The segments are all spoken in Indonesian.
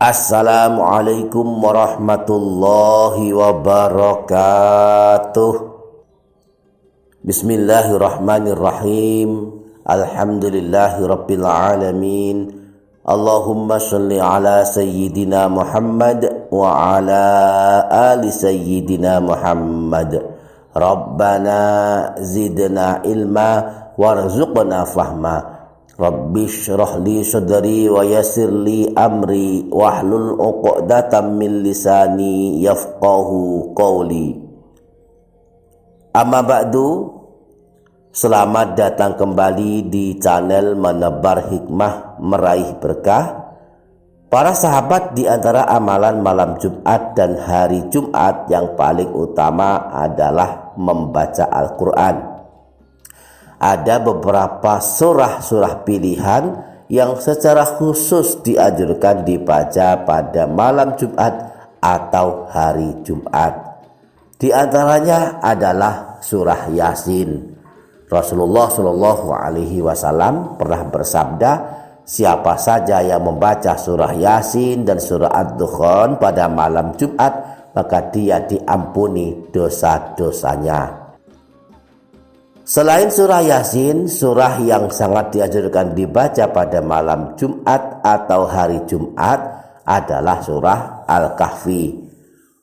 Assalamualaikum warahmatullahi wabarakatuh. Bismillahirrahmanirrahim. Alhamdulillahi rabbil alamin. Allahumma sholli ala sayyidina Muhammad wa ala ali sayyidina Muhammad. Rabbana zidna ilma warzuqna fahma. Rabbi shrah li sadri wa yassir li amri wahlul 'uqdatam min lisani yafqahu qawli. Amma ba'du. Selamat datang kembali di channel Menebar Hikmah Meraih Berkah. Para sahabat, di antara amalan malam Jumat dan hari Jumat yang paling utama adalah membaca Al-Quran. Ada beberapa surah-surah pilihan yang secara khusus dianjurkan dibaca pada malam Jumat atau hari Jumat. Di antaranya adalah surah Yasin. Rasulullah Shallallahu Alaihi Wasallam pernah bersabda, siapa saja yang membaca surah Yasin dan surah Ad-Dukhan pada malam Jumat, maka dia diampuni dosa-dosanya. Selain surah Yasin, surah yang sangat dianjurkan dibaca pada malam Jumat atau hari Jumat adalah surah Al-Kahfi.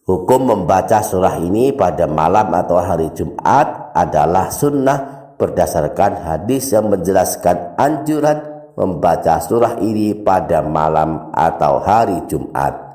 Hukum membaca surah ini pada malam atau hari Jumat adalah sunnah berdasarkan hadis yang menjelaskan anjuran membaca surah ini pada malam atau hari Jumat.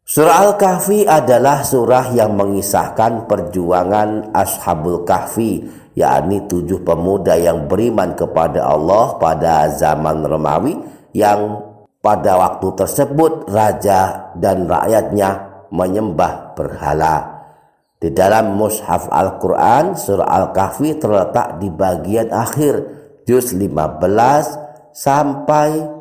Surah Al-Kahfi adalah surah yang mengisahkan perjuangan Ashabul Kahfi, yakni 7 pemuda yang beriman kepada Allah pada zaman Romawi, yang pada waktu tersebut raja dan rakyatnya menyembah berhala. Di dalam mushaf Al-Quran, surah Al-Kahfi terletak di bagian akhir juz 15 sampai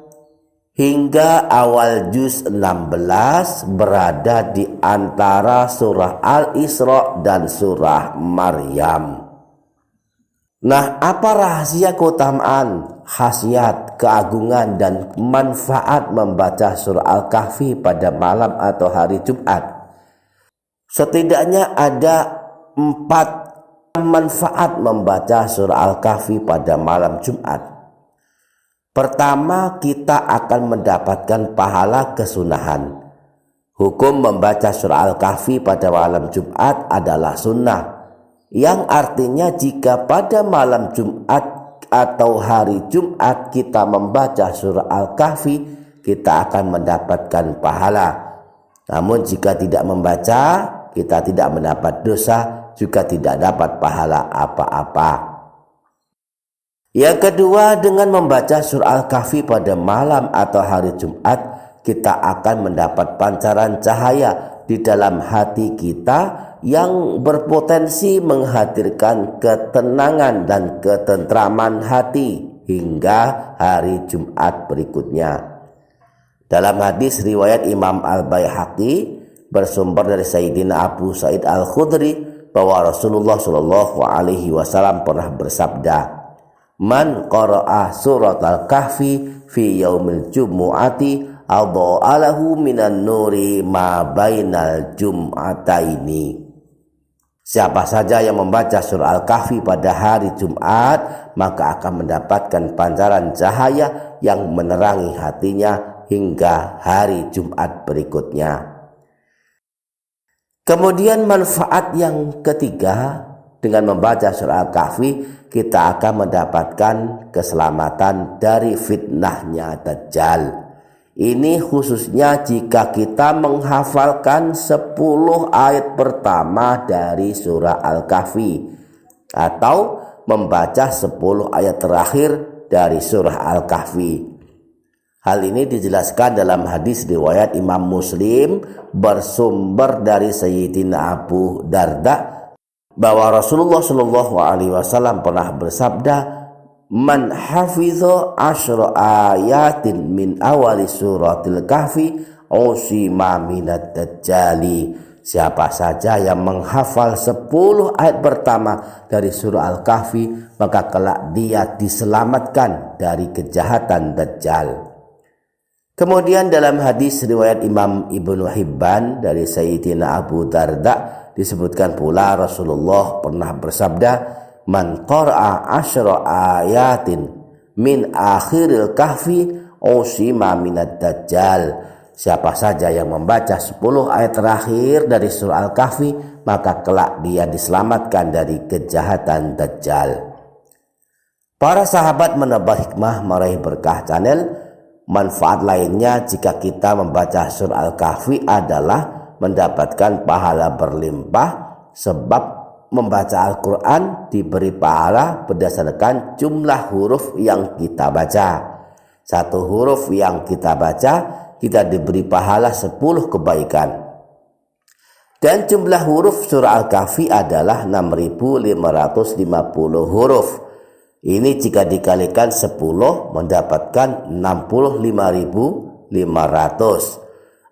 hingga awal juz 16, berada di antara surah Al-Isra dan surah Maryam. Nah, apa rahasia keutamaan, khasiat, keagungan, dan manfaat membaca surah Al-Kahfi pada malam atau hari Jumat? Setidaknya ada 4 manfaat membaca surah Al-Kahfi pada malam Jumat. Pertama, kita akan mendapatkan pahala kesunahan. Hukum membaca surah Al-Kahfi pada malam Jumat adalah sunnah, yang artinya jika pada malam Jumat atau hari Jumat kita membaca surah Al-Kahfi, kita akan mendapatkan pahala. Namun jika tidak membaca, kita tidak mendapat dosa, juga tidak dapat pahala apa-apa. Yang kedua, dengan membaca surah Al-Kahfi pada malam atau hari Jumat, kita akan mendapat pancaran cahaya di dalam hati kita yang berpotensi menghadirkan ketenangan dan ketentraman hati hingga hari Jumat berikutnya. Dalam hadis riwayat Imam Al-Baihaqi bersumber dari Sayyidina Abu Sa'id Al-Khudri bahwa Rasulullah Shallallahu Alaihi Wasallam pernah bersabda, "Man qara'a surat Al-Kahfi fi yaumil jumu'ati adha'a lahu minan nuri ma bainal jum'ataini." Siapa saja yang membaca surah Al-Kahfi pada hari Jumat, maka akan mendapatkan pancaran cahaya yang menerangi hatinya hingga hari Jumat berikutnya. Kemudian manfaat yang ketiga, dengan membaca surah Al-Kahfi kita akan mendapatkan keselamatan dari fitnahnya Dajjal. Ini khususnya jika kita menghafalkan 10 ayat pertama dari surah Al-Kahfi atau membaca 10 ayat terakhir dari surah Al-Kahfi. Hal ini dijelaskan dalam hadis riwayat Imam Muslim bersumber dari Sayyidina Abu Darda bahwa Rasulullah Shallallahu Alaihi Wasallam pernah bersabda, "Man hafidho ashra ayatin min awali suratil kahfi usima minad dajjali." Siapa saja yang menghafal 10 ayat pertama dari surah Al-Kahfi, maka kelak dia diselamatkan dari kejahatan Dajjal. Kemudian dalam hadis riwayat Imam Ibnu Hibban dari Sayyidina Abu Darda disebutkan pula Rasulullah pernah bersabda, "Man qara'a asyra ayatin min akhiril kahfi usima minad dajjal." Siapa saja yang membaca 10 ayat terakhir dari surah Al-Kahfi, maka kelak dia diselamatkan dari kejahatan Dajjal. Para sahabat menebar hikmah meraih berkah channel. Manfaat lainnya jika kita membaca surah Al-Kahfi adalah mendapatkan pahala berlimpah, sebab membaca Al-Quran diberi pahala berdasarkan jumlah huruf yang kita baca. Satu huruf yang kita baca, kita diberi pahala 10 kebaikan. Dan jumlah huruf surah Al-Kahfi adalah 6.550 huruf. Ini jika dikalikan 10 mendapatkan 65.500.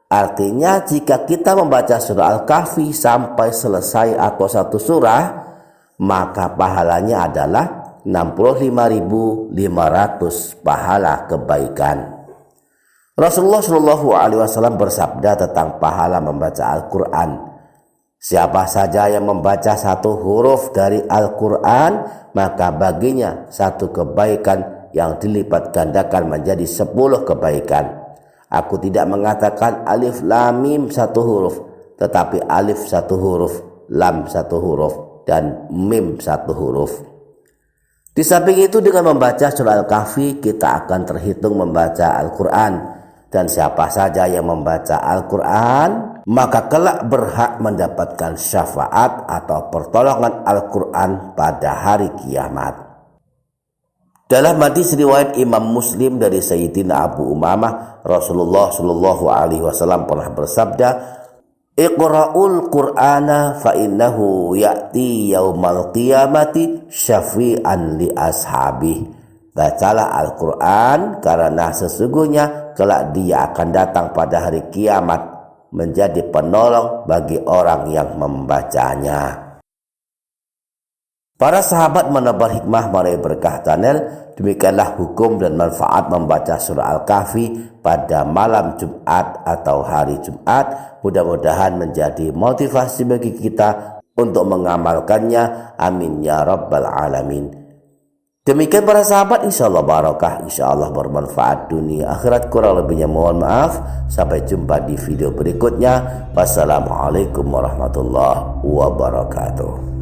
Artinya jika kita membaca surah Al-Kahfi sampai selesai atau satu surah, maka pahalanya adalah 65.500 pahala kebaikan. Rasulullah Shallallahu Alaihi Wasallam bersabda tentang pahala membaca Al-Quran. Siapa saja yang membaca satu huruf dari Al-Quran, maka baginya satu kebaikan yang dilipat gandakan menjadi 10 kebaikan. Aku tidak mengatakan alif lam mim satu huruf, tetapi alif satu huruf, lam satu huruf, dan mim satu huruf. Di samping itu, dengan membaca surah Al-Kahfi kita akan terhitung membaca Al-Quran. Dan siapa saja yang membaca Al-Quran, maka kelak berhak mendapatkan syafaat atau pertolongan Al-Quran pada hari kiamat. Dalam hadis riwayat Imam Muslim dari Sayyidina Abu Umamah, Rasulullah Shallallahu Alaihi Wasallam pernah bersabda, "Iqra'ul Qur'ana fa innahu ya'ti yaumal qiyamati syafi'an li ashabih." Bacalah Al-Quran karena sesungguhnya kelak dia akan datang pada hari kiamat menjadi penolong bagi orang yang membacanya. Para sahabat menebar hikmah meraih berkah channel. Demikianlah hukum dan manfaat membaca surah Al-Kahfi pada malam Jumat atau hari Jumat. Mudah-mudahan menjadi motivasi bagi kita untuk mengamalkannya. Amin ya rabbal alamin. Demikian para sahabat, insyaallah barakah, insyaallah bermanfaat dunia akhirat. Kurang lebihnya mohon maaf. Sampai jumpa di video berikutnya. Wassalamualaikum warahmatullahi wabarakatuh.